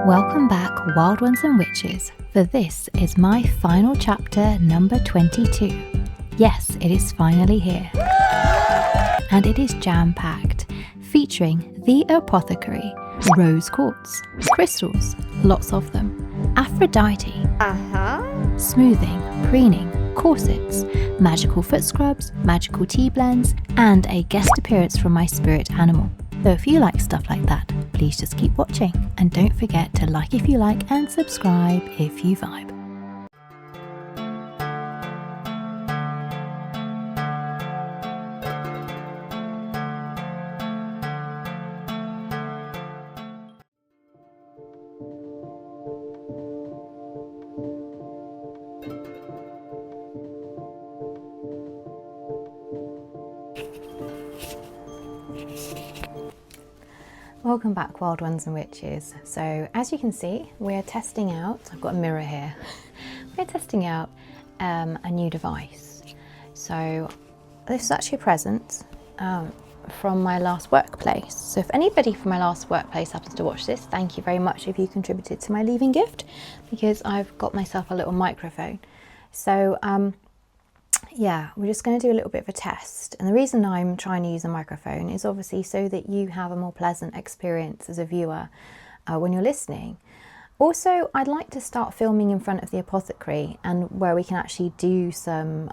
Welcome back, Wild Ones and Witches, for this is my final chapter, number 22. Yes, it is finally here. And it is jam-packed, featuring the Apothecary, rose quartz, crystals, lots of them, Aphrodite, smoothing, preening, corsets, magical foot scrubs, magical tea blends, and a guest appearance from my spirit animal. So if you like stuff like that, please just keep watching, and don't forget to like if you like and subscribe if you vibe. Welcome back, Wild Ones and Witches. So as you can see, we're testing out, I've got a mirror here, we're testing out a new device. So this is actually a present from my last workplace. So if anybody from my last workplace happens to watch this, thank you very much if you contributed to my leaving gift, because I've got myself a little microphone. So yeah, we're just going to do a little bit of a test. And the reason I'm trying to use a microphone is obviously so that you have a more pleasant experience as a viewer when you're listening. Also, I'd like to start filming in front of the apothecary, and where we can actually do some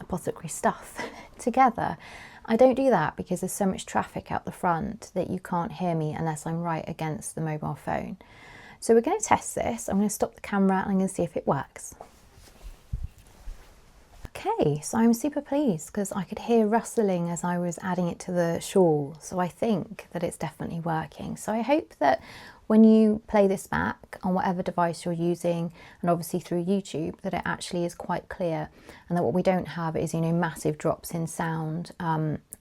apothecary stuff together. I don't do that because there's so much traffic out the front that you can't hear me unless I'm right against the mobile phone. So we're going to test this. I'm going to stop the camera and I'm going to see if it works. Okay, so I'm super pleased because I could hear rustling as I was adding it to the shawl, so I think that it's definitely working. So I hope that when you play this back on whatever device you're using, and obviously through YouTube, that it actually is quite clear, and that what we don't have is, massive drops in sound.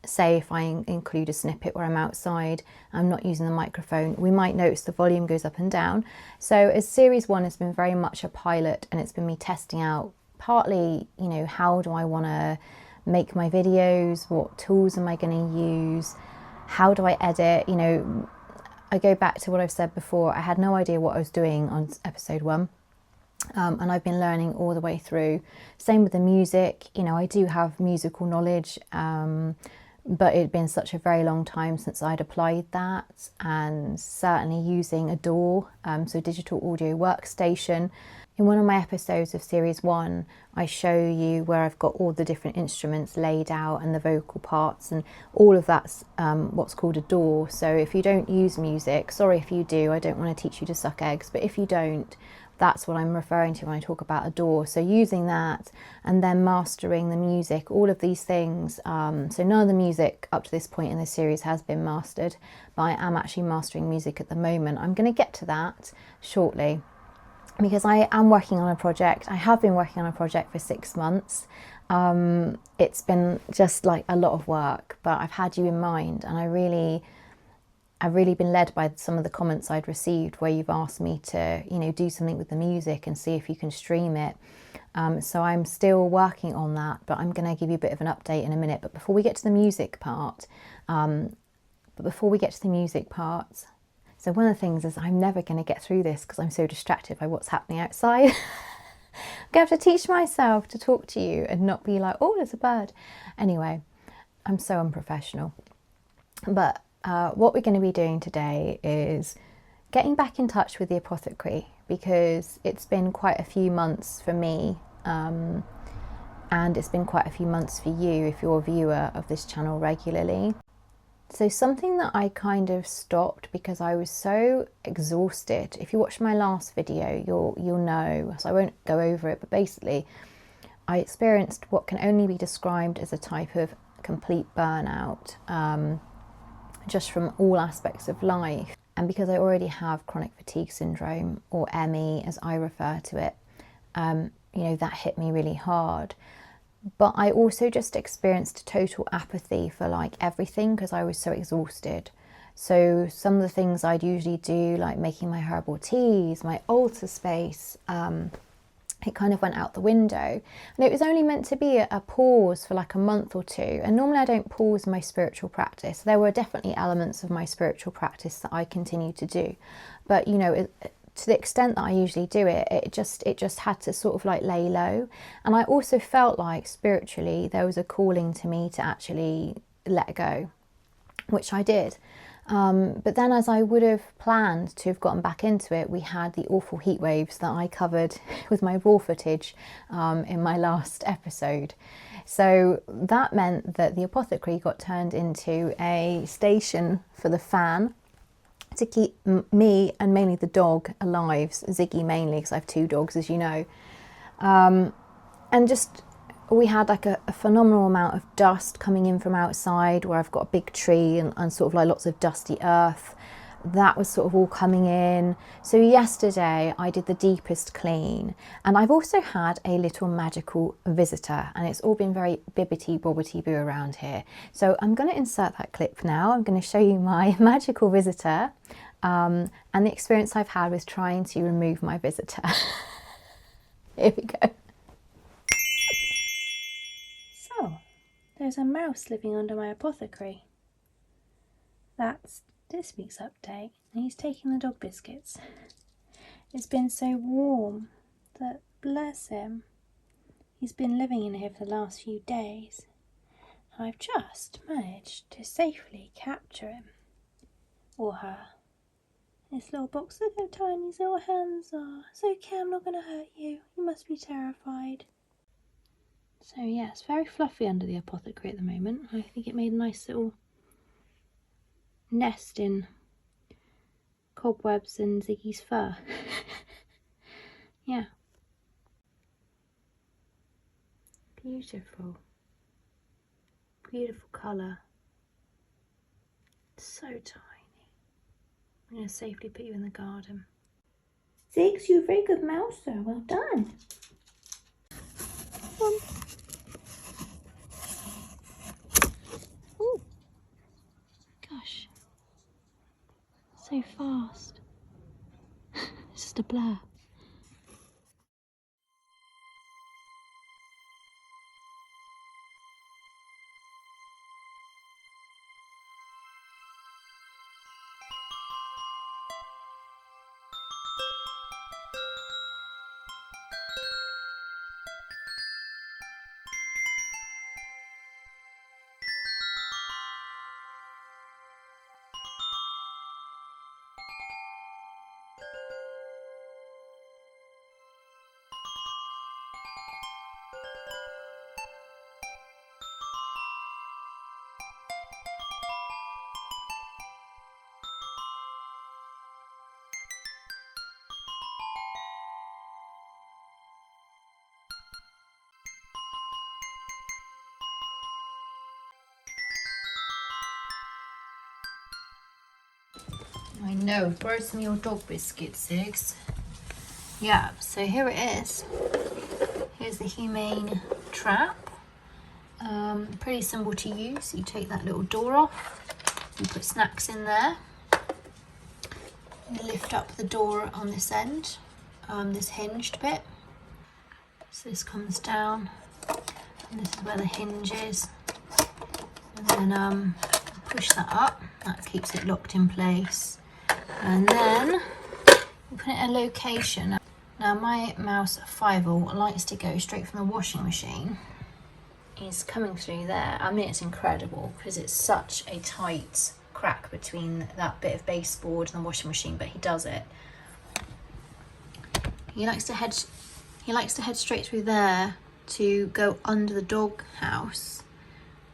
Say if I include a snippet where I'm outside, I'm not using the microphone, we might notice the volume goes up and down. So as series 1 has been very much a pilot, and it's been me testing out partly, how do I want to make my videos, what tools am I going to use, how do I edit. I go back to what I've said before, I had no idea what I was doing on episode 1, and I've been learning all the way through. Same with the music, I do have musical knowledge, but it'd been such a very long time since I'd applied that, and certainly using a DAW, so digital audio workstation. In one of my episodes of series 1, I show you where I've got all the different instruments laid out and the vocal parts, and all of that's what's called a DAW. So if you don't use music, sorry if you do, I don't want to teach you to suck eggs, but if you don't, that's what I'm referring to when I talk about a DAW. So using that and then mastering the music, all of these things. So none of the music up to this point in this series has been mastered, but I am actually mastering music at the moment. I'm going to get to that shortly, because I am working on a project. I have been working on a project for 6 months. It's been just like a lot of work, but I've had you in mind, and I've really been led by some of the comments I'd received where you've asked me to, do something with the music and see if you can stream it. So I'm still working on that, but I'm going to give you a bit of an update in a minute. But before we get to the music part, so one of the things is I'm never going to get through this because I'm so distracted by what's happening outside. I'm going to have to teach myself to talk to you and not be like, oh, there's a bird. Anyway, I'm so unprofessional. But what we're going to be doing today is getting back in touch with the apothecary, because it's been quite a few months for me, and it's been quite a few months for you if you're a viewer of this channel regularly. So something that I kind of stopped because I was so exhausted. If you watch my last video, you'll know, so I won't go over it, but basically I experienced what can only be described as a type of complete burnout, just from all aspects of life. And because I already have chronic fatigue syndrome, or ME as I refer to it, that hit me really hard. But I also just experienced total apathy for like everything because I was so exhausted. So some of the things I'd usually do, like making my herbal teas, my altar space, it kind of went out the window. And it was only meant to be a pause for like a month or two. And normally I don't pause my spiritual practice. There were definitely elements of my spiritual practice that I continue to do. But, to the extent that I usually do it, it just had to sort of like lay low. And I also felt like spiritually there was a calling to me to actually let go, which I did. But then, as I would have planned to have gotten back into it, we had the awful heat waves that I covered with my raw footage in my last episode. So that meant that the apothecary got turned into a station for the fan to keep me and mainly the dog alive, Ziggy mainly, because I have 2 dogs, as you know. And just, we had like a phenomenal amount of dust coming in from outside, where I've got a big tree and sort of like lots of dusty earth. That was sort of all coming in. So yesterday I did the deepest clean, and I've also had a little magical visitor, and it's all been very bibbity bobbity boo around here. So I'm going to insert that clip now. I'm going to show you my magical visitor and the experience I've had with trying to remove my visitor. Here we go. So there's a mouse living under my apothecary. That's this week's update, and he's taking the dog biscuits. It's been so warm that, bless him, he's been living in here for the last few days. I've just managed to safely capture him, or her. This little box, look how tiny his little hands are. It's okay, I'm not going to hurt you. You must be terrified. So yeah, it's very fluffy under the apothecary at the moment. I think it made a nice little nest in cobwebs and Ziggy's fur. Yeah. Beautiful. Beautiful colour. So tiny. I'm going to safely put you in the garden. Ziggs, you're a very good mouser. Well done. Come on. Ooh. Gosh. So fast. It's just a blur. I know, borrow some of your dog biscuits, Ziggs. Yeah, so here it is. Here's the humane trap. Pretty simple to use. You take that little door off, you put snacks in there, you lift up the door on this end, this hinged bit. So this comes down, and this is where the hinge is. And then push that up, that keeps it locked in place. And then you put it in a location. Now my mouse Fivel likes to go straight from the washing machine. He's coming through there. I mean, it's incredible because it's such a tight crack between that bit of baseboard and the washing machine, but he does it. He likes to head straight through there to go under the dog house,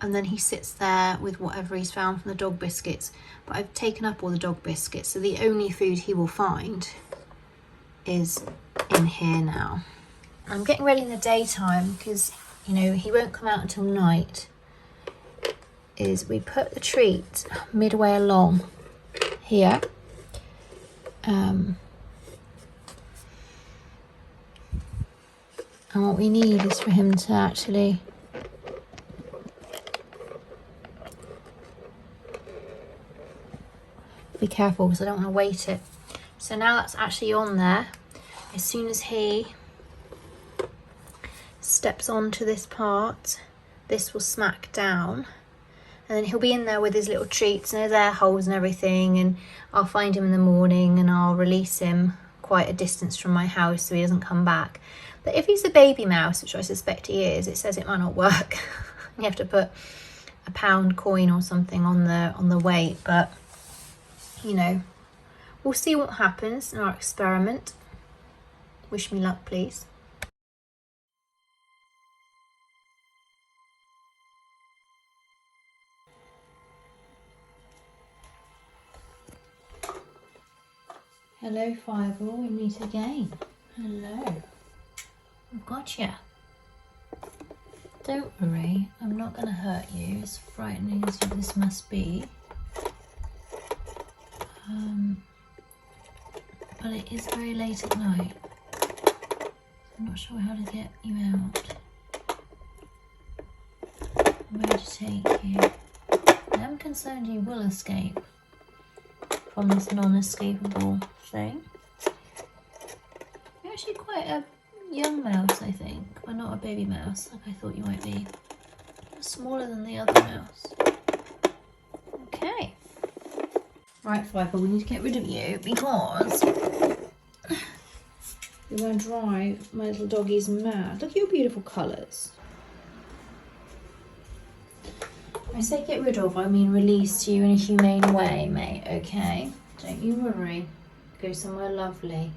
and then he sits there with whatever he's found from the dog biscuits. But I've taken up all the dog biscuits, so the only food he will find is in here now. I'm getting ready in the daytime because, you know, he won't come out until night. Is we put the treat midway along here. And what we need is for him to actually be careful because I don't want to weight it. So now that's actually on there. As soon as he steps onto this part, this will smack down, and then he'll be in there with his little treats and his air holes and everything, and I'll find him in the morning and I'll release him quite a distance from my house so he doesn't come back. But if he's a baby mouse, which I suspect he is, it says it might not work. You have to put a pound coin or something on the weight, but you know, we'll see what happens in our experiment. Wish me luck, please. Hello, Fireball, we meet again. Hello. I've got you. Don't worry, I'm not going to hurt you, as frightening as this must be. But it is very late at night. I'm not sure how to get you out. I'm going to take you. I am concerned you will escape from this non-escapable thing. You're actually quite a young mouse, I think, but not a baby mouse like I thought you might be. You're smaller than the other mouse. Okay. Right, Fireball, we need to get rid of you because you're going to drive my little doggies mad. Look at your beautiful colours. I say get rid of, I mean release you in a humane way, mate, okay? Don't you worry. Go somewhere lovely.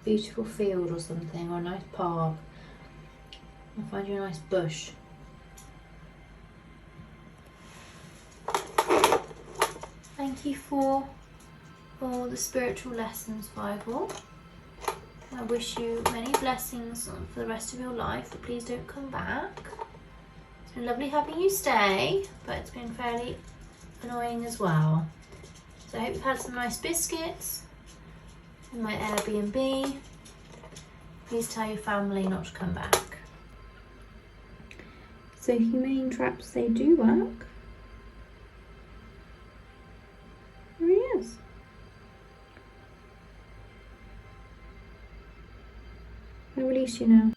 Beautiful field or something, or a nice park. I'll find you a nice bush. Thank you for all the spiritual lessons, Fireball. I wish you many blessings for the rest of your life, but please don't come back. It's been lovely having you stay, but it's been fairly annoying as well. So I hope you've had some nice biscuits in my Airbnb. Please tell your family not to come back. So humane traps, they do work. There he is. I release you now.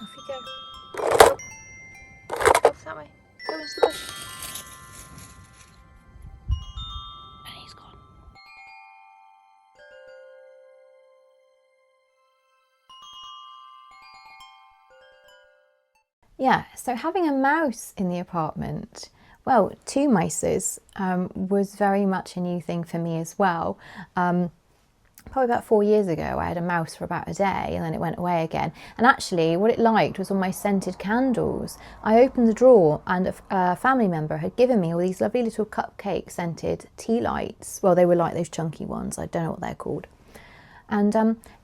Off you go. Off that way. Go into the bush. And he's gone. Yeah, so having a mouse in the apartment, well, two mices, was very much a new thing for me as well. Probably about 4 years ago, I had a mouse for about a day and then it went away again. And actually what it liked was on my scented candles. I opened the drawer and a family member had given me all these lovely little cupcake scented tea lights. Well, they were like those chunky ones. I don't know what they're called. And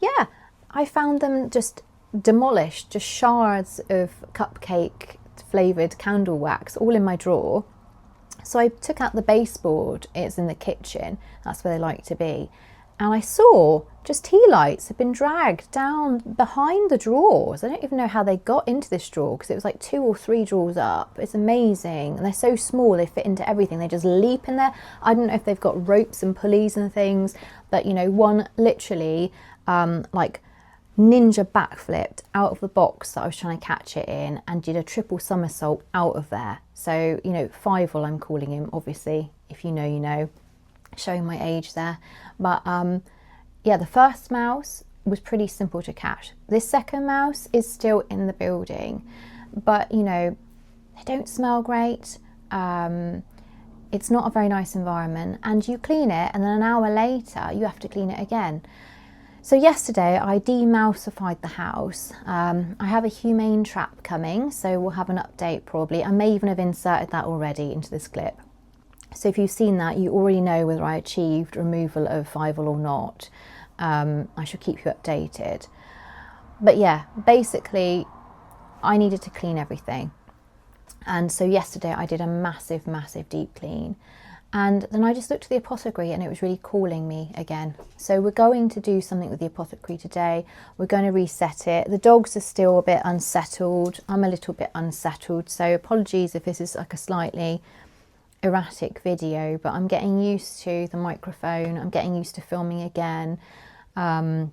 yeah, I found them just demolished, just shards of cupcake flavoured candle wax all in my drawer. So I took out the baseboard, it's in the kitchen, that's where they like to be, and I saw just tea lights had been dragged down behind the drawers. I don't even know how they got into this drawer because it was like 2 or 3 drawers up. It's amazing, and they're so small, they fit into everything, they just leap in there. I don't know if they've got ropes and pulleys and things, but you know, one literally like ninja backflipped out of the box that I was trying to catch it in and did a triple somersault out of there. So, you know, Fievel I'm calling him, obviously, if you know, you know, showing my age there. But yeah, the first mouse was pretty simple to catch. This second mouse is still in the building, but you know, they don't smell great. It's not a very nice environment, and you clean it and then an hour later you have to clean it again. So yesterday I demouseified the house. I have a humane trap coming, so we'll have an update probably. I may even have inserted that already into this clip. So if you've seen that, you already know whether I achieved removal of Fievel or not. I shall keep you updated. But yeah, basically I needed to clean everything. And so yesterday I did a massive, massive deep clean. And then I just looked at the apothecary and it was really calling me again. So we're going to do something with the apothecary today. We're going to reset it. The dogs are still a bit unsettled. I'm a little bit unsettled. So apologies if this is like a slightly erratic video, but I'm getting used to the microphone. I'm getting used to filming again. We're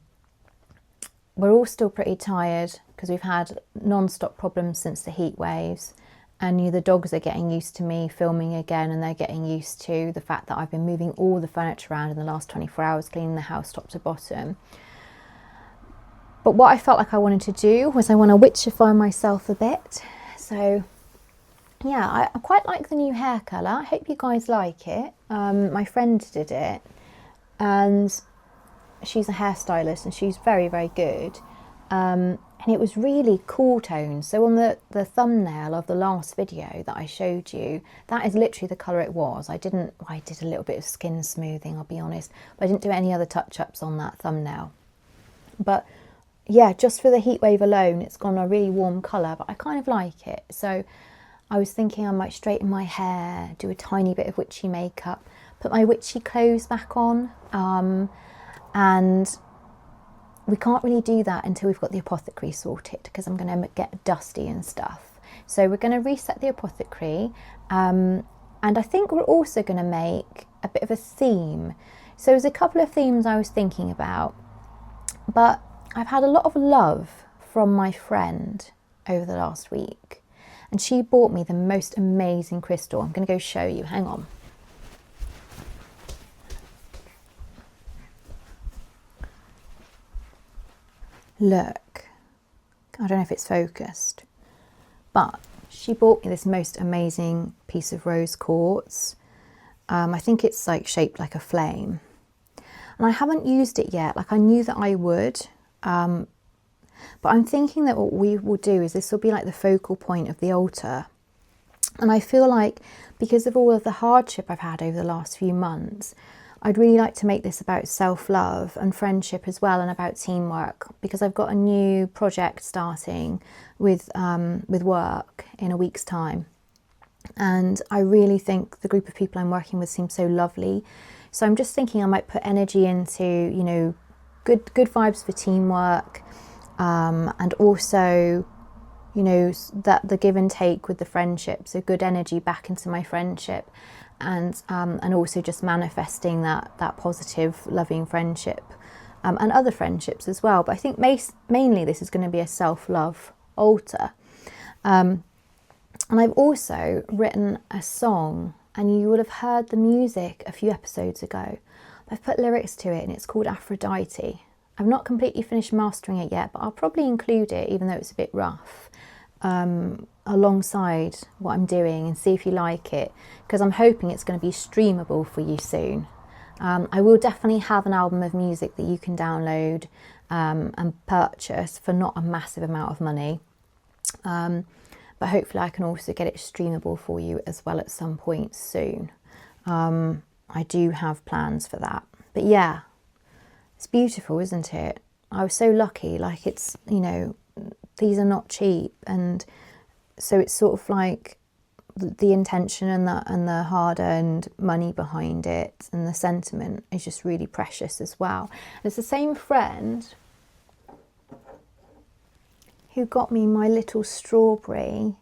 all still pretty tired because we've had non-stop problems since the heat waves, and the dogs are getting used to me filming again, and they're getting used to the fact that I've been moving all the furniture around in the last 24 hours, cleaning the house top to bottom. But what I felt like I wanted to do was I want to witchify myself a bit. So yeah, I quite like the new hair colour. I hope you guys like it. My friend did it, and she's a hairstylist and she's very, very good. And it was really cool tones. So on the thumbnail of the last video that I showed you, that is literally the colour it was. I did a little bit of skin smoothing, I'll be honest, but I didn't do any other touch-ups on that thumbnail. But yeah, just for the heat wave alone, it's gone a really warm colour, but I kind of like it. So I was thinking I might straighten my hair, do a tiny bit of witchy makeup, put my witchy clothes back on, and we can't really do that until we've got the apothecary sorted, because I'm going to get dusty and stuff. So we're going to reset the apothecary, and I think we're also going to make a bit of a theme. So there's a couple of themes I was thinking about, but I've had a lot of love from my friend over the last week, and she bought me the most amazing crystal. I'm going to go show you, hang on. Look, I don't know if it's focused, but she bought me this most amazing piece of rose quartz. I think it's like shaped like a flame, and I haven't used it yet. Like, I knew that I would, but I'm thinking that what we will do is this will be like the focal point of the altar. And I feel like, because of all of the hardship I've had over the last few months, I'd really like to make this about self-love and friendship as well, and about teamwork, because I've got a new project starting with work in a week's time. And I really think the group of people I'm working with seems so lovely. So I'm just thinking I might put energy into, good vibes for teamwork, and also, that the give and take with the friendship, so good energy back into my friendship, and also just manifesting that positive, loving friendship, and other friendships as well. But I think mainly this is going to be a self-love altar. And I've also written a song, and you would have heard the music a few episodes ago. I've put lyrics to it, and it's called Aphrodite. I've not completely finished mastering it yet, but I'll probably include it, even though it's a bit rough, alongside what I'm doing, and see if you like it, because I'm hoping it's going to be streamable for you soon. I will definitely have an album of music that you can download and purchase for not a massive amount of money, but hopefully I can also get it streamable for you as well at some point soon. I do have plans for that. But yeah, it's beautiful, isn't it? I was so lucky. Like, it's, these are not cheap, and so it's sort of like the intention and the hard-earned money behind it, and the sentiment is just really precious as well. And it's the same friend who got me my little strawberry,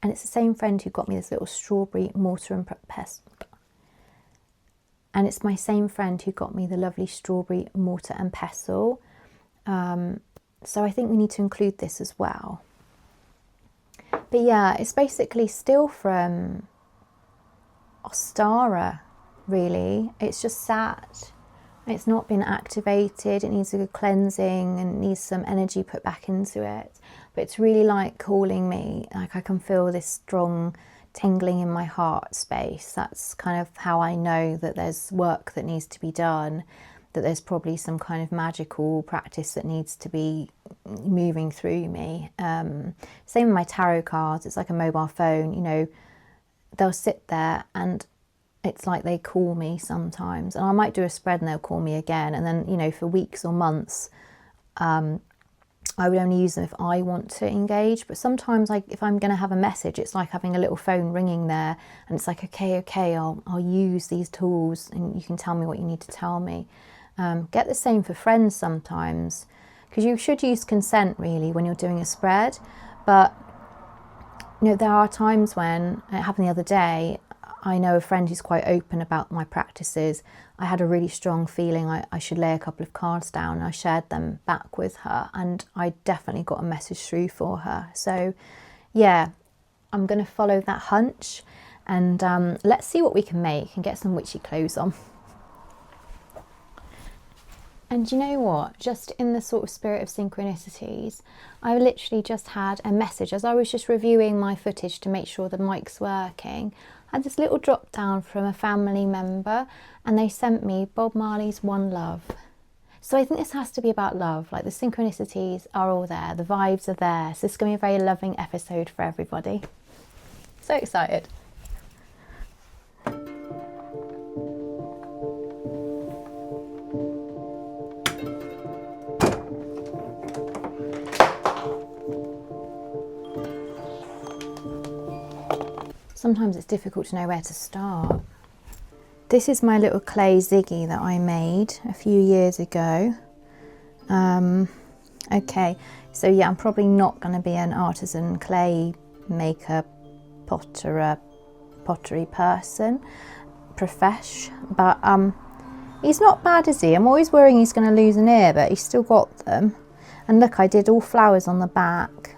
and it's the same friend who got me this little strawberry mortar and pestle. And it's my same friend who got me the lovely strawberry mortar and pestle. So I think we need to include this as well. But yeah, it's basically still from Ostara, really. It's just sat. It's not been activated. It needs a good cleansing and needs some energy put back into it. But it's really like calling me. Like, I can feel this strong tingling in my heart space. That's kind of how I know that there's work that needs to be done, that there's probably some kind of magical practice that needs to be moving through me. Same with my tarot cards. It's like a mobile phone, they'll sit there and it's like they call me sometimes, and I might do a spread and they'll call me again, and then for weeks or months I would only use them if I want to engage. But sometimes, like, if I'm going to have a message, it's like having a little phone ringing there, and it's like, okay, I'll use these tools, and you can tell me what you need to tell me. Get the same for friends sometimes, because you should use consent really when you're doing a spread. But there are times when, it happened the other day, I know a friend who's quite open about my practices. I had a really strong feeling I should lay a couple of cards down, and I shared them back with her, and I definitely got a message through for her. So yeah, I'm going to follow that hunch, and let's see what we can make and get some witchy clothes on. And you know what, just in the sort of spirit of synchronicities, I literally just had a message as I was just reviewing my footage to make sure the mic's working. I had this little drop down from a family member, and they sent me Bob Marley's One Love. So I think this has to be about love. Like, the synchronicities are all there, the vibes are there. So it's going to be a very loving episode for everybody. So excited. Sometimes it's difficult to know where to start. This is my little clay ziggy that I made a few years ago. Okay, so yeah, I'm probably not going to be an artisan clay maker, pottery person, profesh, but he's not bad, is he? I'm always worrying he's going to lose an ear, but he's still got them. And look, I did all flowers on the back.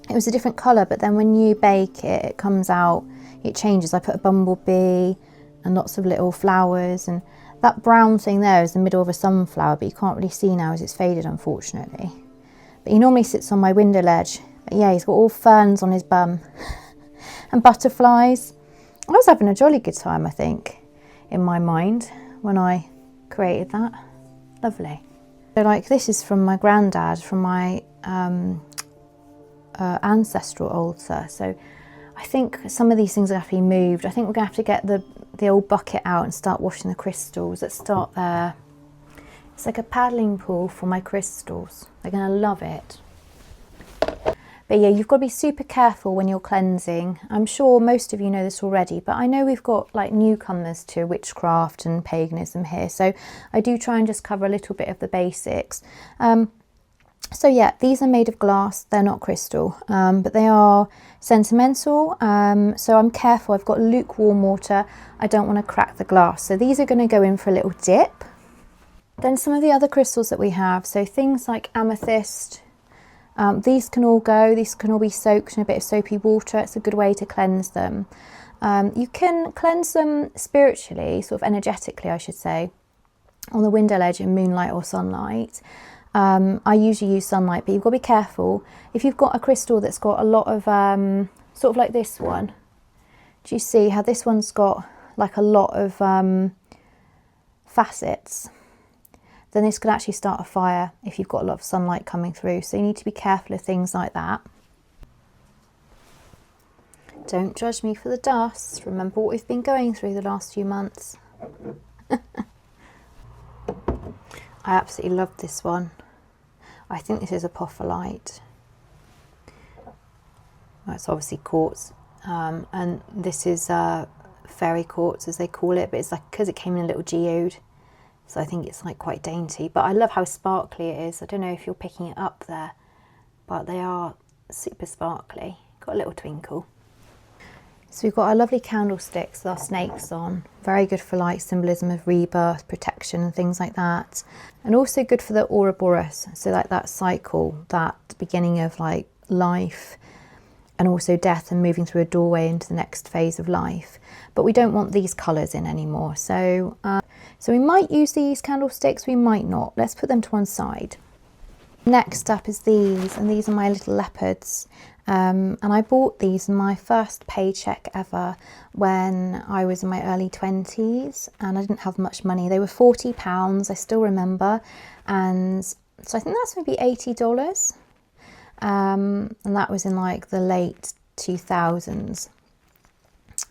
It was a different colour, but then when you bake it, it comes out, it changes. I put a bumblebee and lots of little flowers, and that brown thing there is the middle of a sunflower, but you can't really see now as it's faded, unfortunately. But he normally sits on my window ledge. But yeah, he's got all ferns on his bum and butterflies. I was having a jolly good time, I think, in my mind when I created that. Lovely. So like, this is from my granddad, from my ancestral altar. So I think some of these things have to be moved. I think we're going to have to get the old bucket out and start washing the crystals. Let's start there. It's like a paddling pool for my crystals. They're going to love it. But yeah, you've got to be super careful when you're cleansing. I'm sure most of you know this already, but I know we've got like newcomers to witchcraft and paganism here, so I do try and just cover a little bit of the basics. So yeah, these are made of glass, they're not crystal, but they are sentimental, so I'm careful. I've got lukewarm water, I don't want to crack the glass. So these are going to go in for a little dip. Then some of the other crystals that we have, so things like amethyst, these can all go, these can all be soaked in a bit of soapy water. It's a good way to cleanse them. You can cleanse them spiritually, sort of energetically I should say, on the window ledge in moonlight or sunlight. I usually use sunlight, but you've got to be careful. If you've got a crystal that's got a lot of, sort of like this one, do you see how this one's got like a lot of facets? Then this could actually start a fire if you've got a lot of sunlight coming through. So you need to be careful of things like that. Don't judge me for the dust. Remember what we've been going through the last few months. I absolutely love this one. I think this is Apothecary. Well, it's obviously quartz, and this is fairy quartz as they call it, but it's like, because it came in a little geode, so I think it's like quite dainty. But I love how sparkly it is. I don't know if you're picking it up there, but they are super sparkly. Got a little twinkle. So we've got our lovely candlesticks with our snakes on. Very good for like symbolism of rebirth, protection and things like that. And also good for the Ouroboros. So like that cycle, that beginning of like life and also death and moving through a doorway into the next phase of life. But we don't want these colours in anymore. So, so we might use these candlesticks, we might not. Let's put them to one side. Next up is these, and these are my little leopards. And I bought these in my first paycheck ever when I was in my early 20s and I didn't have much money. They were £40, I still remember. And so I think that's maybe $80. And that was in like the late 2000s.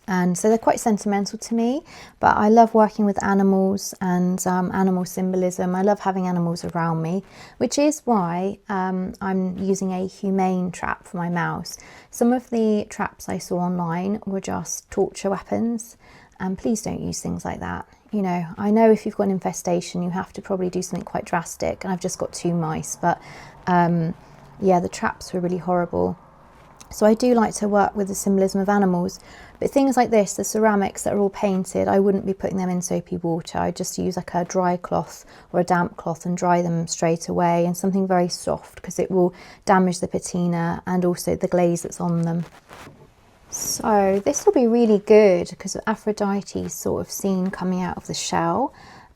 And so they're quite sentimental to me, but I love working with animals and animal symbolism. I love having animals around me, which is why I'm using a humane trap for my mouse. Some of the traps I saw online were just torture weapons, and please don't use things like that. You know, I know if you've got an infestation, you have to probably do something quite drastic, and I've just got 2 mice, but yeah, the traps were really horrible. So I do like to work with the symbolism of animals, but things like this, the ceramics that are all painted, I wouldn't be putting them in soapy water. I just use like a dry cloth or a damp cloth and dry them straight away, and something very soft, because it will damage the patina and also the glaze that's on them. So this will be really good because Aphrodite is sort of seen coming out of the shell.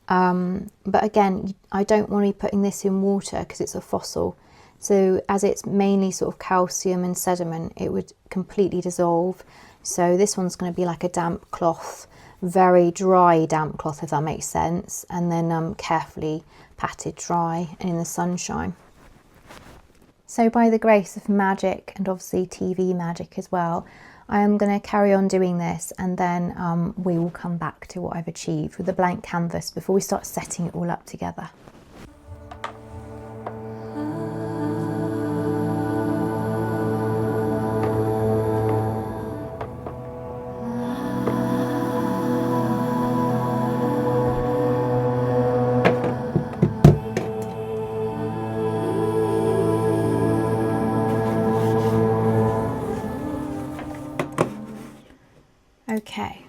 But again, I don't want to be putting this in water because it's a fossil. So as it's mainly sort of calcium and sediment, it would completely dissolve. So this one's going to be like a damp cloth, very dry damp cloth, if that makes sense, and then carefully patted dry and in the sunshine. So by the grace of magic, and obviously TV magic as well, I am going to carry on doing this, and then we will come back to what I've achieved with a blank canvas before we start setting it all up together. Okay,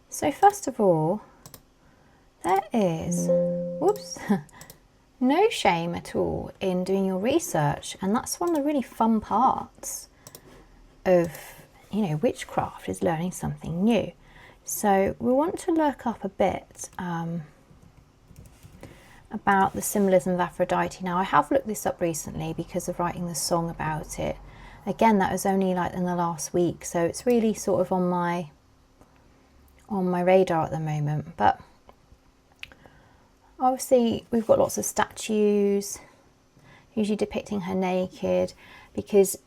so first of all, there is, whoops, no shame at all in doing your research, and that's one of the really fun parts of, you know, witchcraft, is learning something new. So we want to look up a bit about the symbolism of Aphrodite. Now, I have looked this up recently because of writing the song about it. Again, that was only like in the last week, so it's really sort of on my radar at the moment. But obviously we've got lots of statues, usually depicting her naked, because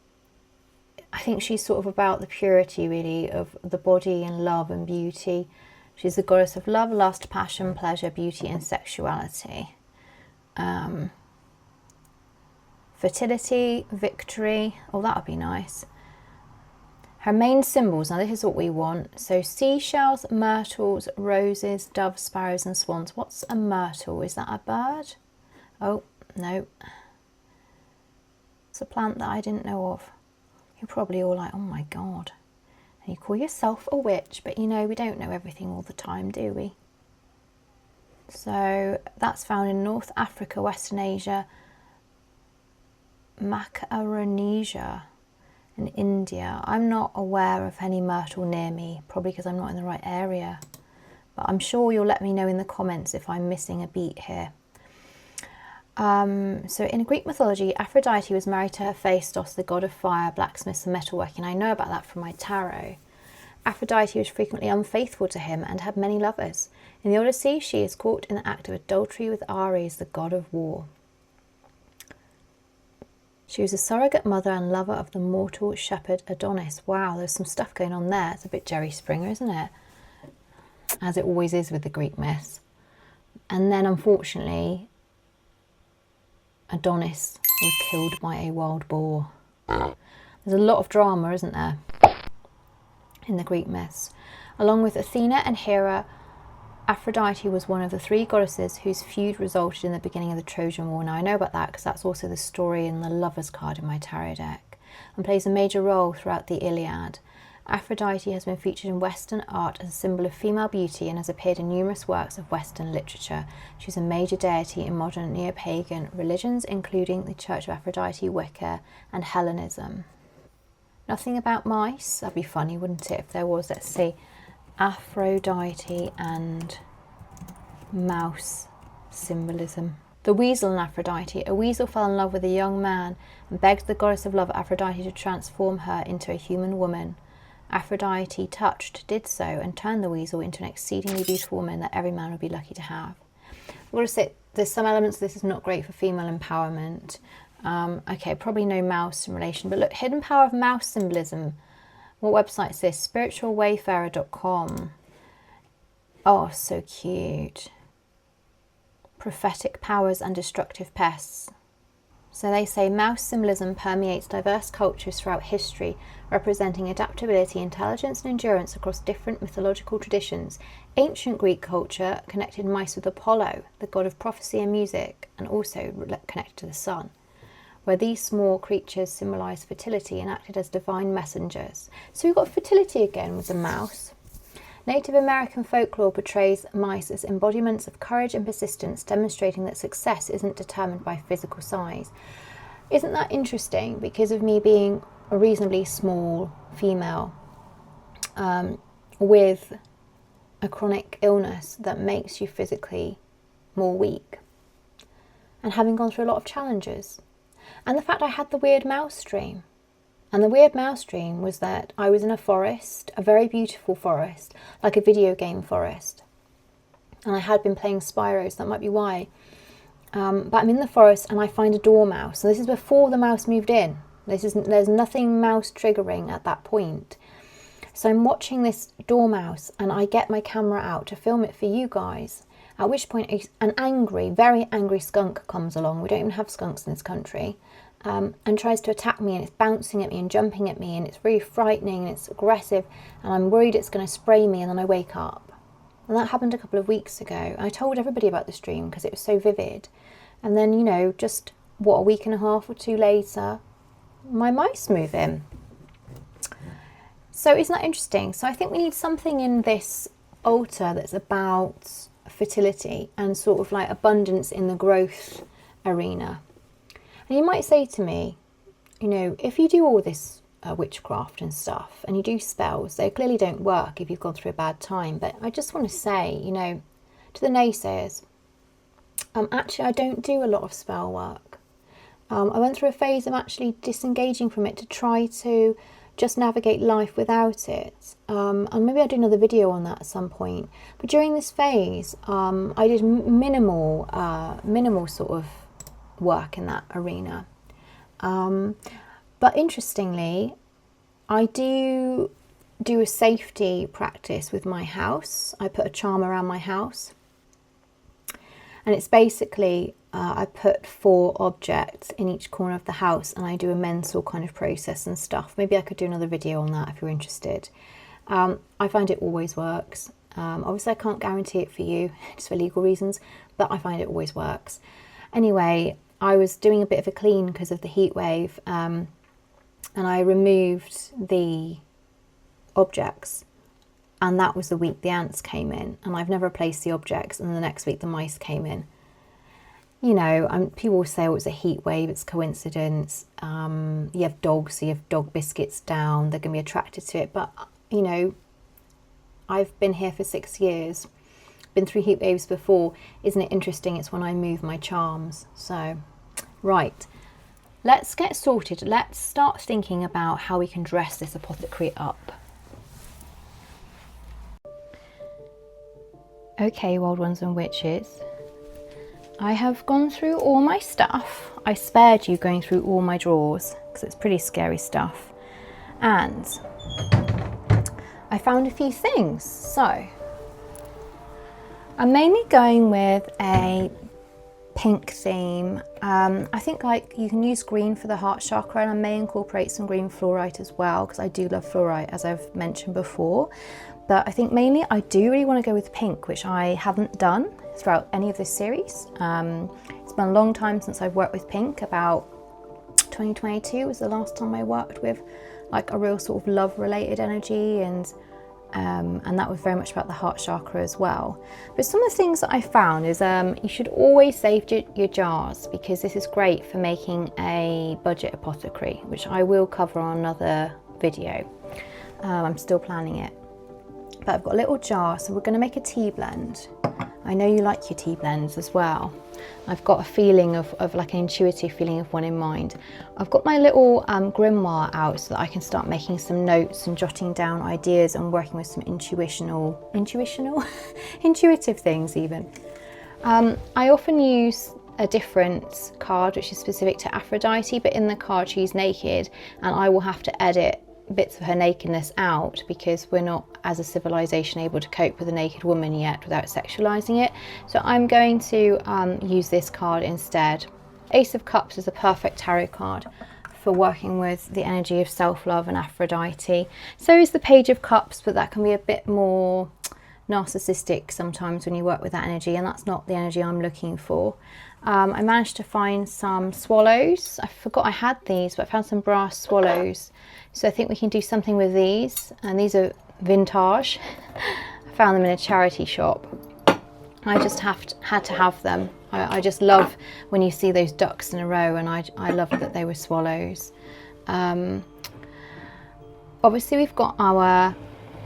I think she's sort of about the purity really of the body and love and beauty. She's the goddess of love, lust, passion, pleasure, beauty and sexuality. Fertility, victory, oh that would be nice. Her main symbols, now this is what we want, so seashells, myrtles, roses, doves, sparrows and swans. What's a myrtle? Is that a bird? Oh, no. It's a plant that I didn't know of. You're probably all like, oh my God. And you call yourself a witch, but you know, we don't know everything all the time, do we? So that's found in North Africa, Western Asia, Macaronesia in India. I'm not aware of any myrtle near me, probably because I'm not in the right area, but I'm sure you'll let me know in the comments if I'm missing a beat here. So in Greek mythology, Aphrodite was married to Hephaestus, the god of fire, blacksmiths and metalworking. I know about that from my tarot. Aphrodite was frequently unfaithful to him and had many lovers. In the Odyssey, she is caught in the act of adultery with Ares, the god of war. She was a surrogate mother and lover of the mortal shepherd Adonis. Wow, there's some stuff going on there. It's a bit Jerry Springer, isn't it? As it always is with the Greek myths. And then, unfortunately, Adonis was killed by a wild boar. There's a lot of drama, isn't there, in the Greek myths. Along with Athena and Hera, Aphrodite was one of the three goddesses whose feud resulted in the beginning of the Trojan War. Now I know about that because that's also the story in the Lovers card in my tarot deck, and plays a major role throughout the Iliad. Aphrodite has been featured in Western art as a symbol of female beauty and has appeared in numerous works of Western literature. She's a major deity in modern neo-pagan religions, including the Church of Aphrodite, Wicca and Hellenism. Nothing about mice? That'd be funny, wouldn't it, if there was? Let's see. Aphrodite and mouse symbolism. The weasel in Aphrodite. A weasel fell in love with a young man and begged the goddess of love Aphrodite to transform her into a human woman. Aphrodite, touched, did so and turned the weasel into an exceedingly beautiful woman that every man would be lucky to have. I've got to say, there's some elements of this is not great for female empowerment. Okay, probably no mouse in relation, but look, hidden power of mouse symbolism. What website is this? Spiritualwayfarer.com. Oh, so cute. Prophetic powers and destructive pests. So they say mouse symbolism permeates diverse cultures throughout history, representing adaptability, intelligence and endurance across different mythological traditions. Ancient Greek culture connected mice with Apollo, the god of prophecy and music, and also connected to the sun. where these small creatures symbolised fertility and acted as divine messengers. So we've got fertility again with the mouse. Native American folklore portrays mice as embodiments of courage and persistence, demonstrating that success isn't determined by physical size. Isn't that interesting? Because of me being a reasonably small female with a chronic illness that makes you physically more weak, and having gone through a lot of challenges, and the fact I had the weird mouse dream. And the weird mouse dream was that I was in a forest, a very beautiful forest, like a video game forest. And I had been playing Spyros, that might be why. But I'm in the forest and I find a dormouse. So this is before the mouse moved in. There's nothing mouse triggering at that point. So I'm watching this dormouse and I get my camera out to film it for you guys. At which point an angry, very angry skunk comes along. We don't even have skunks in this country. And tries to attack me, and it's bouncing at me and jumping at me, and it's really frightening and it's aggressive, and I'm worried it's going to spray me, and then I wake up. And that happened a couple of weeks ago. I told everybody about this dream because it was so vivid. And then, you know, just a week and a half or two later, my mice move in. So isn't that interesting? So I think we need something in this altar that's about fertility and sort of like abundance in the growth arena. And you might say to me, you know, if you do all this witchcraft and stuff and you do spells, they clearly don't work if you've gone through a bad time. But I just want to say, you know, to the naysayers, actually I don't do a lot of spell work. I went through a phase of actually disengaging from it to try to just navigate life without it. And maybe I'll do another video on that at some point. But during this phase, I did minimal sort of work in that arena. But interestingly, I do a safety practice with my house. I put a charm around my house. And it's basically, I put 4 objects in each corner of the house and I do a mental kind of process and stuff. Maybe I could do another video on that if you're interested. I find it always works. Obviously I can't guarantee it for you, just for legal reasons, but I find it always works. Anyway, I was doing a bit of a clean because of the heat wave, and I removed the objects, and that was the week the ants came in, and I've never replaced the objects, and the next week the mice came in. You know, people will say, oh, it's a heat wave, it's coincidence. You have dogs, so you have dog biscuits down, they're going to be attracted to it. But, you know, I've been here for 6 years, been through heat waves before. Isn't it interesting? It's when I move my charms. So, right, let's get sorted. Let's start thinking about how we can dress this apothecary up. Okay, wild ones and witches, I have gone through all my stuff. I spared you going through all my drawers because it's pretty scary stuff. And I found a few things. So I'm mainly going with a pink theme. I think like you can use green for the heart chakra, and I may incorporate some green fluorite as well because I do love fluorite, as I've mentioned before. But I think mainly I do really want to go with pink, which I haven't done throughout any of this series. It's been a long time since I've worked with pink. About 2022 was the last time I worked with like a real sort of love related energy, and that was very much about the heart chakra as well. But some of the things that I found is you should always save your jars, because this is great for making a budget apothecary, which I will cover on another video. I'm still planning it. But I've got a little jar, so we're going to make a tea blend. I know you like your tea blends as well. I've got a feeling of like an intuitive feeling of one in mind. I've got my little grimoire out so that I can start making some notes and jotting down ideas and working with some intuitive things even. I often use a different card which is specific to Aphrodite, but in the card she's naked, and I will have to edit bits of her nakedness out because we're not as a civilization able to cope with a naked woman yet without sexualizing it. So I'm going to use this card instead. Ace of Cups is a perfect tarot card for working with the energy of self-love and Aphrodite. So is the Page of Cups, but that can be a bit more narcissistic sometimes when you work with that energy, and that's not the energy I'm looking for. I managed to find some swallows. I forgot I had these, but I found some brass swallows. So I think we can do something with these, and these are vintage. I found them in a charity shop. I just had to have them. I just love when you see those ducks in a row, and I love that they were swallows. Obviously we've got our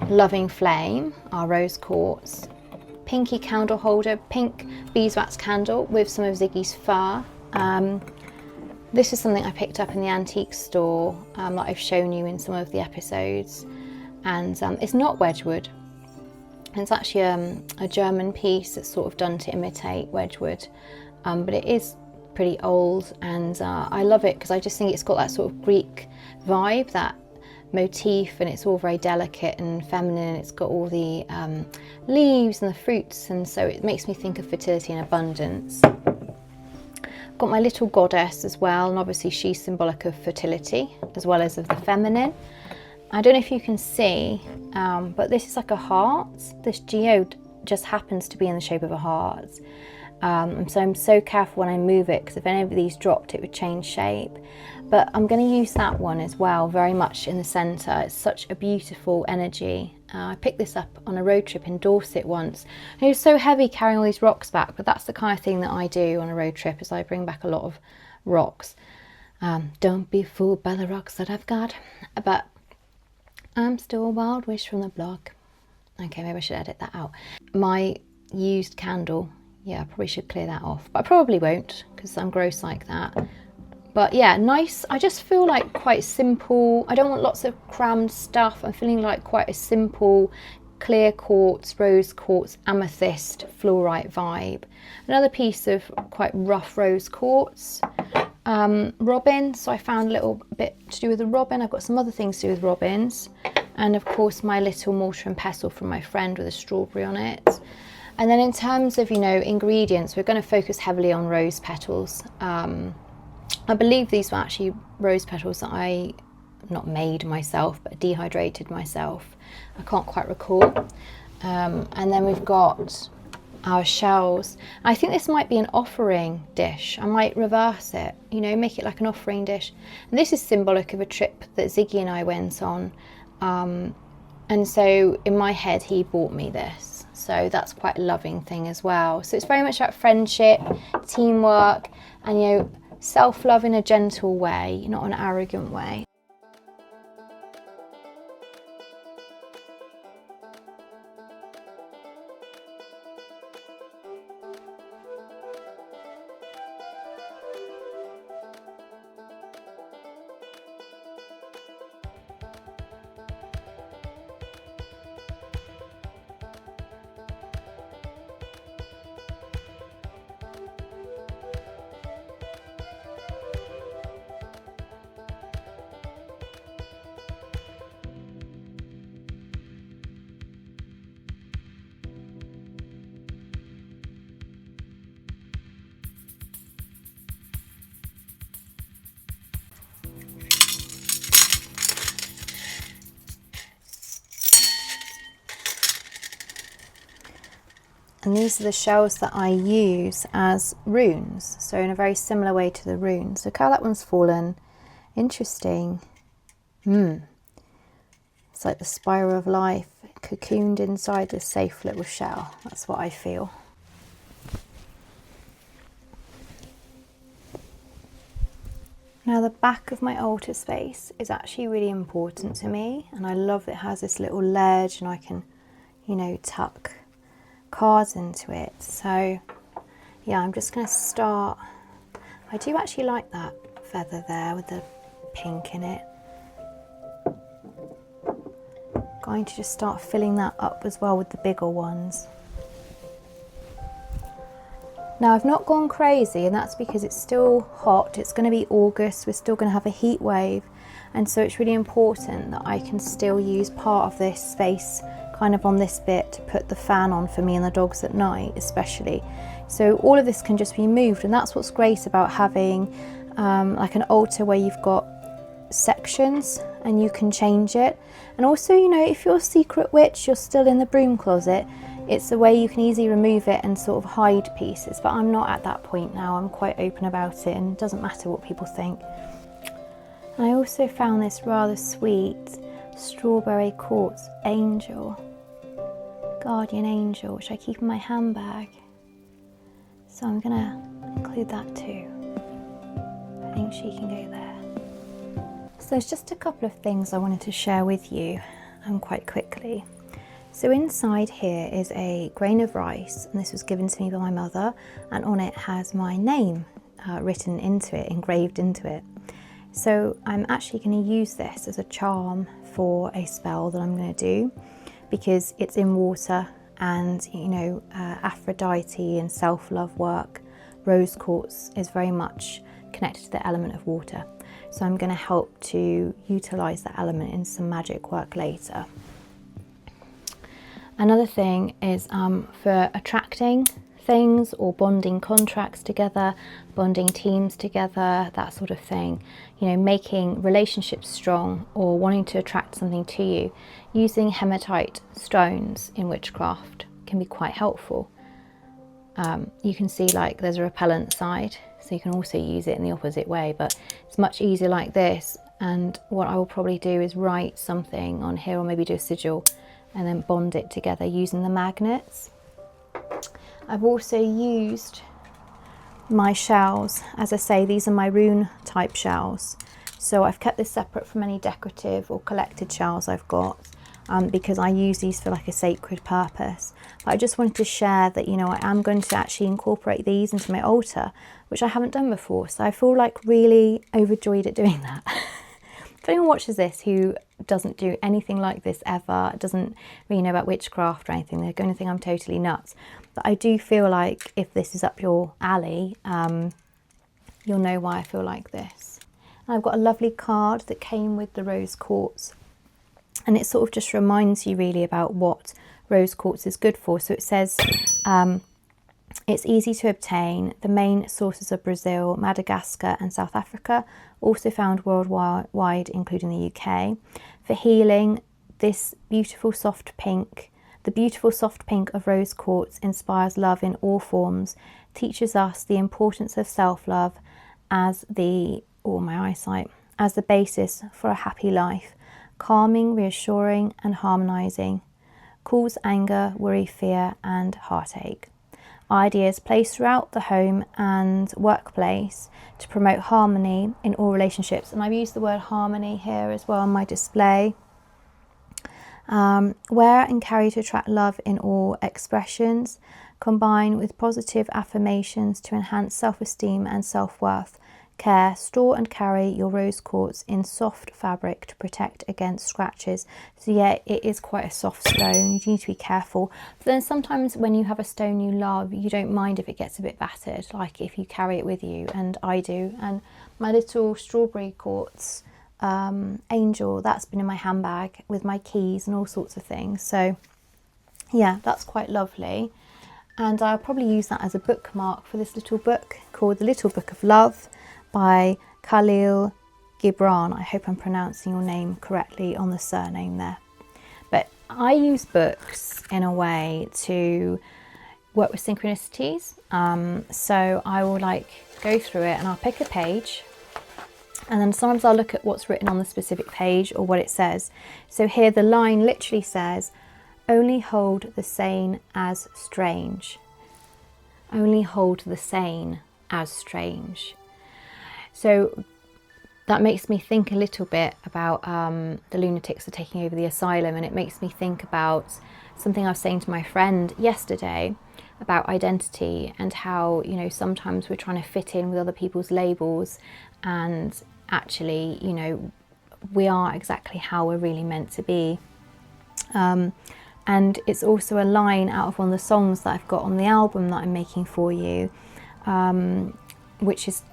loving flame, our rose quartz, pinky candle holder, pink beeswax candle with some of Ziggy's fur. This is something I picked up in the antique store that I've shown you in some of the episodes, and it's not Wedgwood. It's actually a German piece that's sort of done to imitate Wedgwood, but it is pretty old, and I love it because I just think it's got that sort of Greek vibe, that motif, and it's all very delicate and feminine. It's got all the leaves and the fruits, and so it makes me think of fertility and abundance. I've got my little goddess as well, and obviously she's symbolic of fertility as well as of the feminine. I don't know if you can see, but this is like a heart. This geode just happens to be in the shape of a heart. So I'm so careful when I move it, because if any of these dropped it would change shape. But I'm going to use that one as well, very much in the centre. It's such a beautiful energy. I picked this up on a road trip in Dorset once. It was so heavy carrying all these rocks back, but that's the kind of thing that I do on a road trip, is I bring back a lot of rocks. Don't be fooled by the rocks that I've got. But I'm still a wild wish from the blog. Okay, maybe I should edit that out. My used candle, yeah, I probably should clear that off, but I probably won't because I'm gross like that. But yeah, nice. I just feel like quite simple. I don't want lots of crammed stuff. I'm feeling like quite a simple clear quartz, rose quartz, amethyst, fluorite vibe. Another piece of quite rough rose quartz. Robin, so I found a little bit to do with the robin. I've got some other things to do with robins. And of course my little mortar and pestle from my friend with a strawberry on it. And then in terms of, you know, ingredients, we're going to focus heavily on rose petals. I believe these were actually rose petals that I not made myself, but dehydrated myself. I can't quite recall. And then we've got our shells. I think this might be an offering dish. I might reverse it, you know, make it like an offering dish. And this is symbolic of a trip that Ziggy and I went on. And so in my head, he bought me this. So that's quite a loving thing as well. So it's very much about friendship, teamwork, and, you know, self-love in a gentle way, not an arrogant way. And these are the shells that I use as runes, so in a very similar way to the runes. Look how that one's fallen. Interesting. It's like the spiral of life cocooned inside this safe little shell. That's what I feel. Now the back of my altar space is actually really important to me, and I love that it has this little ledge and I can, you know, tuck cards into it. So yeah, I'm just going to start. I do actually like that feather there with the pink in it. Going to just start filling that up as well with the bigger ones. Now I've not gone crazy, and that's because it's still hot. It's going to be August, we're still going to have a heat wave, and so it's really important that I can still use part of this space kind of on this bit to put the fan on for me and the dogs at night especially. So all of this can just be moved, and that's what's great about having like an altar where you've got sections and you can change it. And also, you know, if you're a secret witch, you're still in the broom closet, it's a way you can easily remove it and sort of hide pieces, but I'm not at that point now. I'm quite open about it and it doesn't matter what people think. And I also found this rather sweet strawberry quartz angel, guardian angel, which I keep in my handbag. So I'm gonna include that too. I think she can go there. So there's just a couple of things I wanted to share with you quite quickly. So inside here is a grain of rice, and this was given to me by my mother, and on it has my name written into it, engraved into it. So I'm actually going to use this as a charm for a spell that I'm going to do, because it's in water, and you know, Aphrodite and self-love work, rose quartz is very much connected to the element of water. So I'm going to help to utilize that element in some magic work later. Another thing is for attracting things or bonding contracts together, bonding teams together, that sort of thing. You know, making relationships strong or wanting to attract something to you. Using hematite stones in witchcraft can be quite helpful. You can see like there's a repellent side, so you can also use it in the opposite way, but it's much easier like this. And what I will probably do is write something on here, or maybe do a sigil, and then bond it together using the magnets. I've also used my shells. As I say, these are my rune type shells. So I've kept this separate from any decorative or collected shells I've got, because I use these for like a sacred purpose. But I just wanted to share that, you know, I am going to actually incorporate these into my altar, which I haven't done before. So I feel like really overjoyed at doing that. If anyone watches this who doesn't do anything like this ever, doesn't really know about witchcraft or anything, they're going to think I'm totally nuts. But I do feel like if this is up your alley, you'll know why I feel like this. And I've got a lovely card that came with the rose quartz, and it sort of just reminds you really about what rose quartz is good for. So it says it's easy to obtain. The main sources are Brazil, Madagascar and South Africa, also found worldwide, including the UK. For healing, this beautiful soft pink, the beautiful soft pink of rose quartz inspires love in all forms, teaches us the importance of self-love as the, as the basis for a happy life, calming, reassuring and harmonizing, cools anger, worry, fear and heartache. Ideas placed throughout the home and workplace to promote harmony in all relationships. And I've used the word harmony here as well on my display. Wear and carry to attract love in all expressions. Combine with positive affirmations to enhance self-esteem and self-worth. Care, store and carry your rose quartz in soft fabric to protect against scratches. So yeah, it is quite a soft stone. You need to be careful. But then sometimes when you have a stone you love, you don't mind if it gets a bit battered, like if you carry it with you, and I do. And my little strawberry quartz angel, that's been in my handbag with my keys and all sorts of things. So yeah, that's quite lovely. And I'll probably use that as a bookmark for this little book called The Little Book of Love by Khalil Gibran. I hope I'm pronouncing your name correctly on the surname there. But I use books in a way to work with synchronicities. So I will like go through it and I'll pick a page, and then sometimes I'll look at what's written on the specific page or what it says. So here the line literally says, only hold the sane as strange. Only hold the sane as strange. So that makes me think a little bit about the lunatics are taking over the asylum, and it makes me think about something I was saying to my friend yesterday about identity and how, you know, sometimes we're trying to fit in with other people's labels, and actually, you know, we are exactly how we're really meant to be. And it's also a line out of one of the songs that I've got on the album that I'm making for you, which is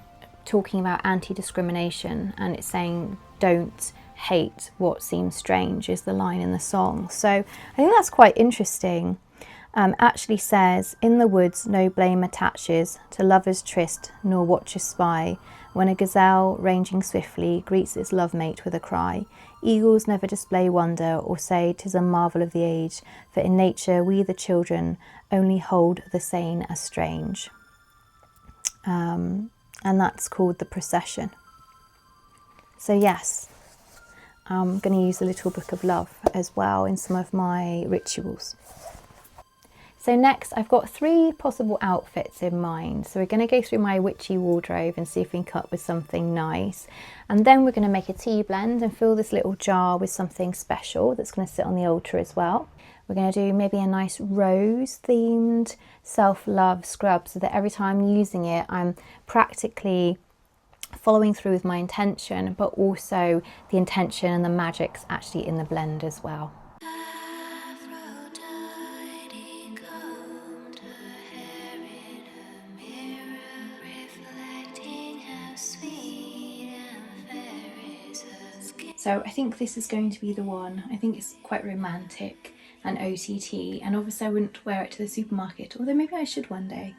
talking about anti-discrimination, and it's saying don't hate what seems strange is the line in the song. So I think that's quite interesting. Actually says, in the woods no blame attaches to lover's tryst nor watcher's spy, when a gazelle ranging swiftly greets its love mate with a cry. Eagles never display wonder or say 'tis a marvel of the age, for in nature we the children only hold the sane as strange. And that's called the procession. So yes, I'm going to use a little book of love as well in some of my rituals. So next I've got 3 possible outfits in mind. So we're going to go through my witchy wardrobe and see if we can come up with something nice. And then we're going to make a tea blend and fill this little jar with something special that's going to sit on the altar as well. We're going to do maybe a nice rose themed self-love scrub so that every time I'm using it, I'm practically following through with my intention, but also the intention and the magic's actually in the blend as well. Aphrodite combed her hair in her mirror, reflecting how sweet and fair is her skin. So I think this is going to be the one. I think it's quite romantic and OTT, and obviously I wouldn't wear it to the supermarket, although maybe I should one day.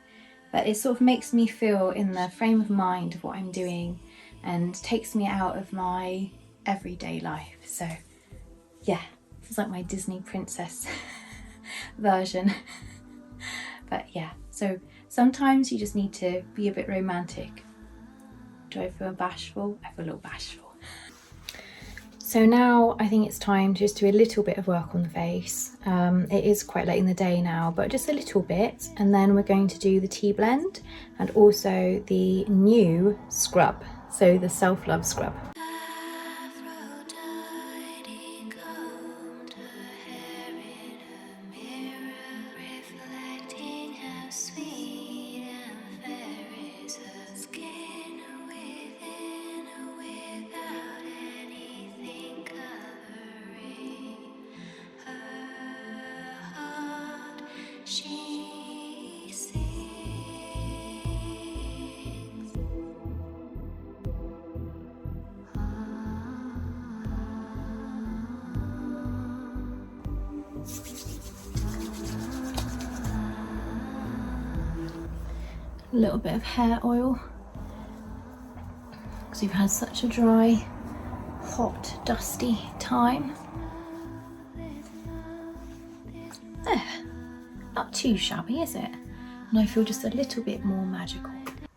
But it sort of makes me feel in the frame of mind of what I'm doing and takes me out of my everyday life. So yeah, this is like my Disney princess version. But yeah, so sometimes you just need to be a bit romantic. Do I feel bashful? I feel a little bashful. So now I think it's time to just do a little bit of work on the face. It is quite late in the day now, but just a little bit. And then we're going to do the tea blend and also the new scrub. So the self-love scrub. Aphrodite combed her hair in her mirror, reflecting how sweet and fair is her skin, within without anything covering her heart. She sings. A little bit of hair oil because we've had such a dry, hot, dusty time. There, not too shabby, is it? And I feel just a little bit more magical.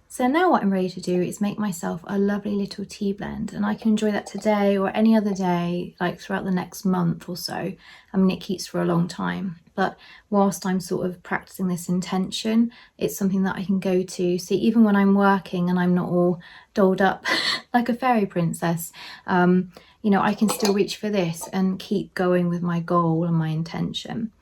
So now what I'm ready to do is make myself a lovely little tea blend, and I can enjoy that today or any other day, like throughout the next month or so. I mean, it keeps for a long time, but whilst I'm sort of practicing this intention, it's something that I can go to. So even when I'm working and I'm not all dolled up like a fairy princess, you know, I can still reach for this and keep going with my goal and my intention.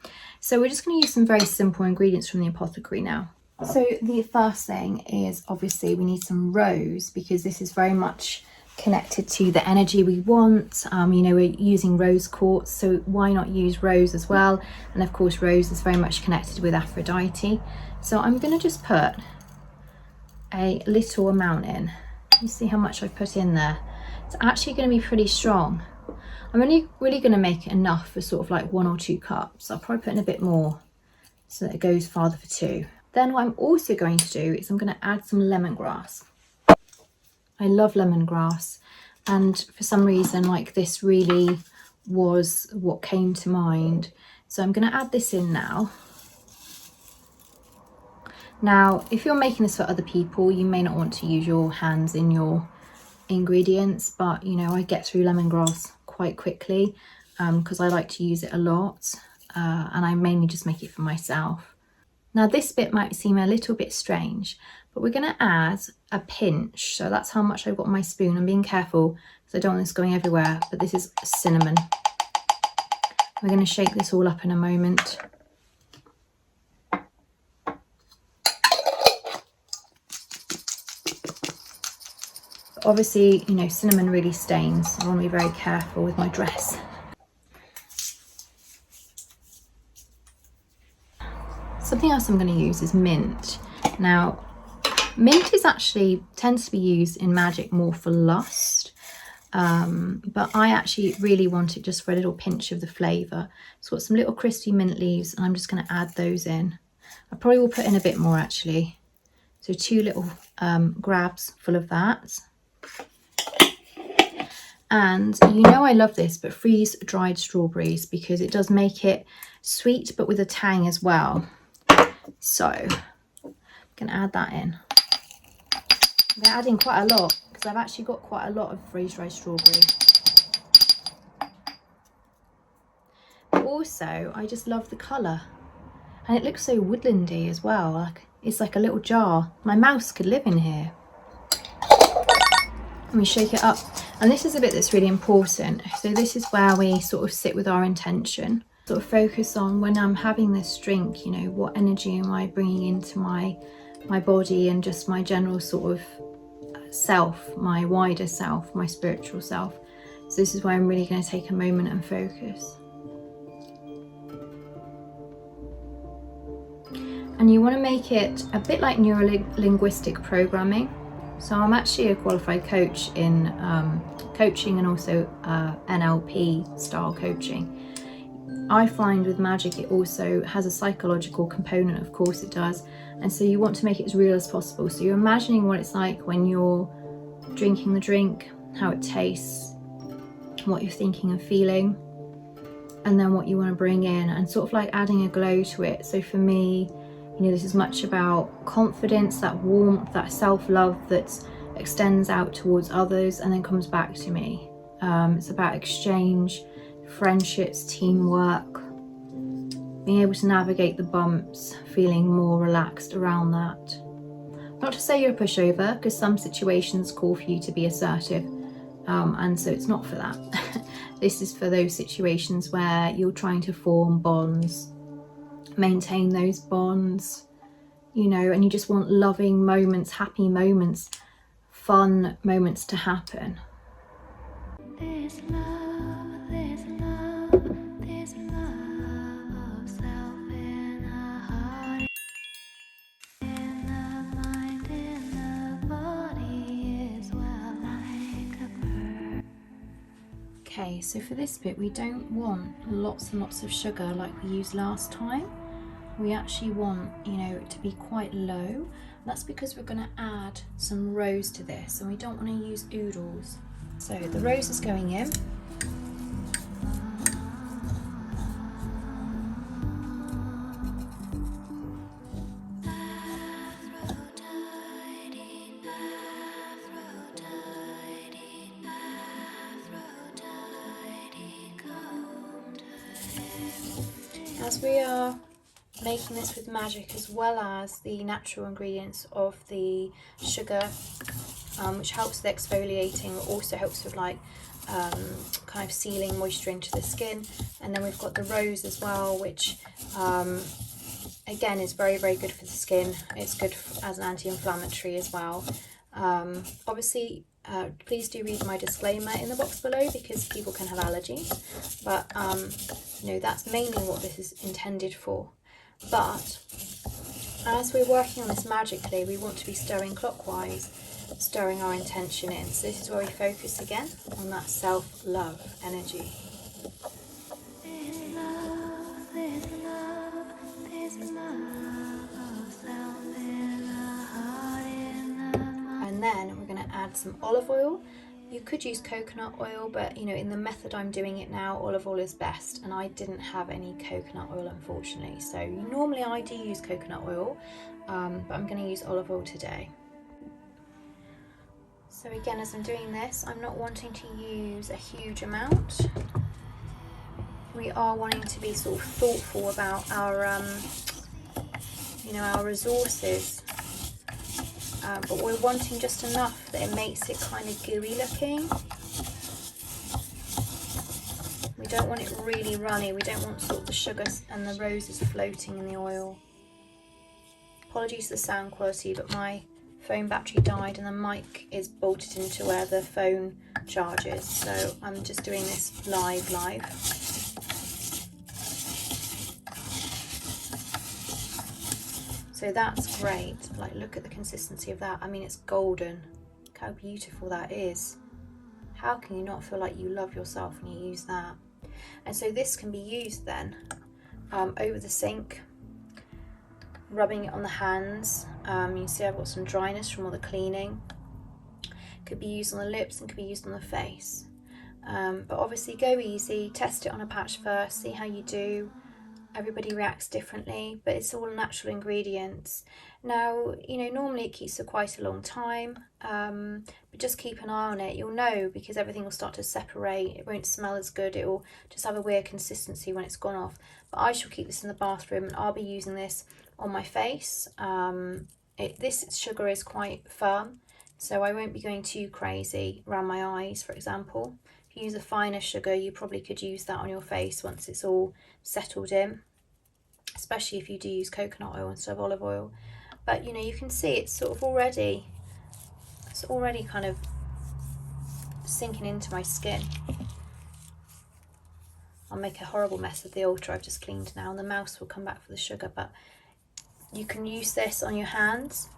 So we're just going to use some very simple ingredients from the Apothecary now. So the first thing is obviously we need some rose, because this is very much connected to the energy we want. You know, we're using rose quartz, so why not use rose as well? And of course rose is very much connected with Aphrodite. So I'm going to just put a little amount in. You see how much I've put in there? It's actually going to be pretty strong. I'm only really going to make it enough for sort of like 1 or 2 cups. I'll probably put in a bit more so that it goes farther for 2. Then what I'm also going to do is I'm going to add some lemongrass. I love lemongrass, and for some reason, like, this really was what came to mind. So I'm going to add this in now. Now, if you're making this for other people, you may not want to use your hands in your ingredients, but you know, I get through lemongrass quite quickly because I like to use it a lot, and I mainly just make it for myself. Now this bit might seem a little bit strange, but we're going to add a pinch. So that's how much I've got on my spoon. I'm being careful because I don't want this going everywhere, but this is cinnamon. We're going to shake this all up in a moment. Obviously, you know, cinnamon really stains. I want to be very careful with my dress. Something else I'm going to use is mint. Now, mint is actually tends to be used in magic more for lust, but I actually really want it just for a little pinch of the flavour. So I've got some little crispy mint leaves, and I'm just going to add those in. I probably will put in a bit more actually. So 2 little grabs full of that. And you know I love this, but freeze dried strawberries, because it does make it sweet but with a tang as well. So I'm going to add that in. I'm going to add in quite a lot because I've actually got quite a lot of freeze dried strawberry. But also I just love the colour, and it looks so woodlandy as well. Like it's like a little jar. My mouse could live in here. And we shake it up, and this is a bit that's really important. So this is where we sort of sit with our intention, sort of focus on, when I'm having this drink, you know, what energy am I bringing into my body and just my general sort of self, my wider self, my spiritual self. So this is where I'm really going to take a moment and focus. And you want to make it a bit like neuro-linguistic programming. So I'm actually a qualified coach in coaching and also NLP style coaching. I find with magic it also has a psychological component, of course it does, and so you want to make it as real as possible. So you're imagining what it's like when you're drinking the drink, how it tastes, what you're thinking and feeling, and then what you want to bring in, and sort of like adding a glow to it. So for me, you know, this is much about confidence, that warmth, that self-love that extends out towards others and then comes back to me. It's about exchange, friendships, teamwork, being able to navigate the bumps, feeling more relaxed around that. Not to say you're a pushover, because some situations call for you to be assertive, and so it's not for that. This is for those situations where you're trying to form bonds, maintain those bonds, you know, and you just want loving moments, happy moments, fun moments to happen. This love, this love, this love of self in the heart, in the mind, in the body as well, like a bird. Okay, so for this bit we don't want lots and lots of sugar like we used last time. We actually want, you know, it to be quite low. That's because we're going to add some rose to this, and we don't want to use oodles. So the rose is going in. As we are making this with magic as well as the natural ingredients of the sugar, which helps with exfoliating, also helps with like kind of sealing moisture into the skin, and then we've got the rose as well, which again is very, very good for the skin. It's good as an anti-inflammatory as well. Obviously please do read my disclaimer in the box below, because people can have allergies, but you know, that's mainly what this is intended for. But as we're working on this magic today, we want to be stirring clockwise, stirring our intention in. So this is where we focus again on that self-love energy. This love, this love, this love of self in the heart, in the mind. And then we're going to add some olive oil. You could use coconut oil, but you know, in the method I'm doing it now, olive oil is best, and I didn't have any coconut oil unfortunately. So normally I do use coconut oil, but I'm going to use olive oil today. So again, as I'm doing this, I'm not wanting to use a huge amount. We are wanting to be sort of thoughtful about our, you know, our resources. But we're wanting just enough that it makes it kind of gooey looking. We don't want it really runny. We don't want sort of the sugar and the roses floating in the oil. Apologies for the sound quality, but my phone battery died and the mic is bolted into where the phone charges. So I'm just doing this live. So that's great. Like, look at the consistency of that. I mean, it's golden. Look how beautiful that is. How can you not feel like you love yourself when you use that? And so this can be used then over the sink, rubbing it on the hands. You see I've got some dryness from all the cleaning. Could be used on the lips and could be used on the face. But obviously go easy, test it on a patch first, see how you do. Everybody reacts differently, but it's all natural ingredients. Now, normally it keeps for quite a long time, but just keep an eye on it. You'll know, because everything will start to separate. It won't smell as good. It will just have a weird consistency when it's gone off. But I shall keep this in the bathroom, and I'll be using this on my face. This sugar is quite firm, so I won't be going too crazy around my eyes, for example. If you use a finer sugar, you probably could use that on your face once it's all settled in, especially if you do use coconut oil instead of olive oil. But you can see it's sort of already kind of sinking into my skin. I'll make a horrible mess of the altar I've just cleaned now, and the mouse will come back for the sugar. But you can use this on your hands.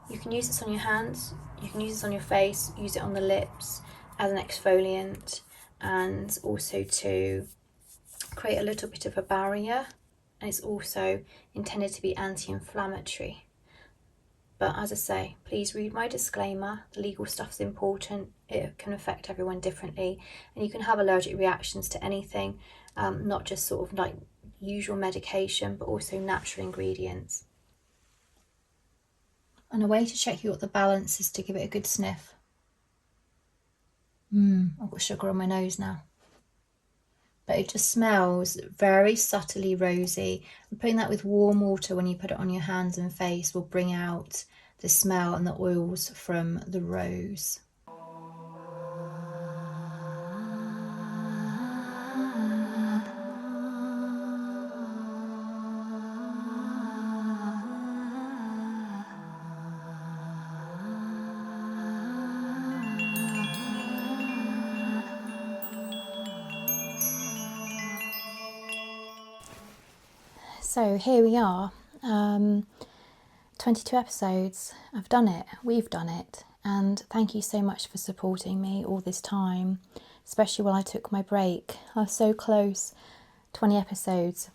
You can use this on your hands. You can use this on your face. Use it on the lips as an exfoliant, and also to create a little bit of a barrier. And it's also intended to be anti-inflammatory. But as I say, please read my disclaimer. The legal stuff's important. It can affect everyone differently, and you can have allergic reactions to anything, not just sort of like usual medication, but also natural ingredients. And a way to check you got the balance is to give it a good sniff. I've got sugar on my nose now. But it just smells very subtly rosy. And putting that with warm water when you put it on your hands and face will bring out the smell and the oils from the rose. So here we are, 22 episodes. I've done it, we've done it, and thank you so much for supporting me all this time, especially while I took my break. I was so close, 20 episodes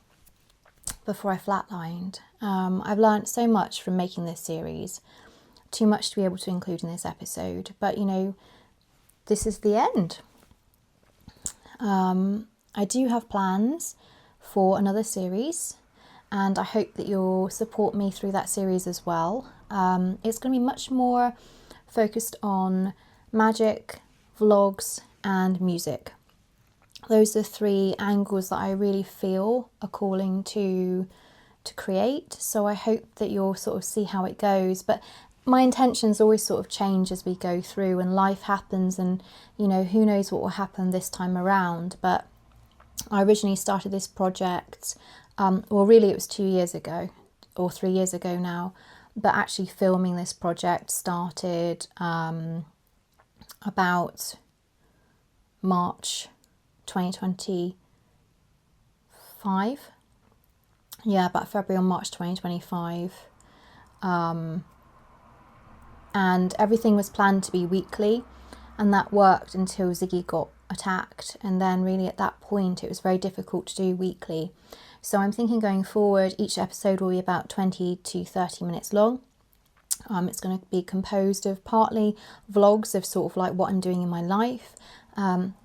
before I flatlined. I've learned so much from making this series, too much to be able to include in this episode, but this is the end. I do have plans for another series, and I hope that you'll support me through that series as well. It's going to be much more focused on magic, vlogs and music. Those are three angles that I really feel a calling to create, so I hope that you'll sort of see how it goes. But my intentions always sort of change as we go through, and life happens, and who knows what will happen this time around. But I originally started this project, well really it was 2 years ago or 3 years ago now, but actually filming this project started about March 2025. Yeah, about February or March 2025. And everything was planned to be weekly, and that worked until Ziggy got attacked, and then really at that point it was very difficult to do weekly. So I'm thinking going forward each episode will be about 20 to 30 minutes long. It's going to be composed of partly vlogs of sort of like what I'm doing in my life.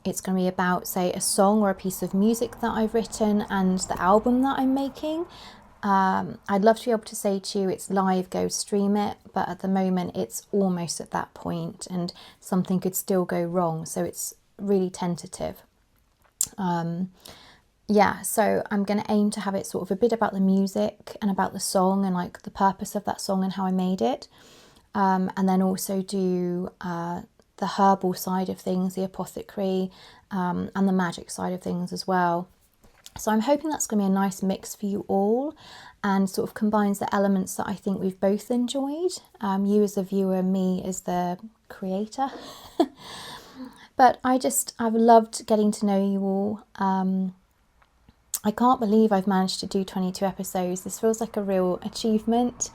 It's going to be about, say, a song or a piece of music that I've written and the album that I'm making. I'd love to be able to say to you it's live, go stream it, but at the moment it's almost at that point and something could still go wrong, so it's really tentative. Yeah, so I'm going to aim to have it sort of a bit about the music and about the song and like the purpose of that song and how I made it, and then also do the herbal side of things, the apothecary, and the magic side of things as well. So I'm hoping that's going to be a nice mix for you all, and sort of combines the elements that I think we've both enjoyed, you as a viewer, me as the creator. But I've loved getting to know you all. I can't believe I've managed to do 22 episodes. This feels like a real achievement,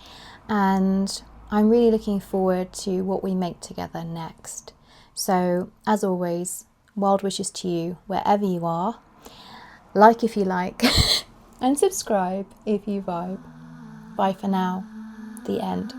and I'm really looking forward to what we make together next. So, as always, wild wishes to you wherever you are. Like if you like, and subscribe if you vibe. Bye for now. The end.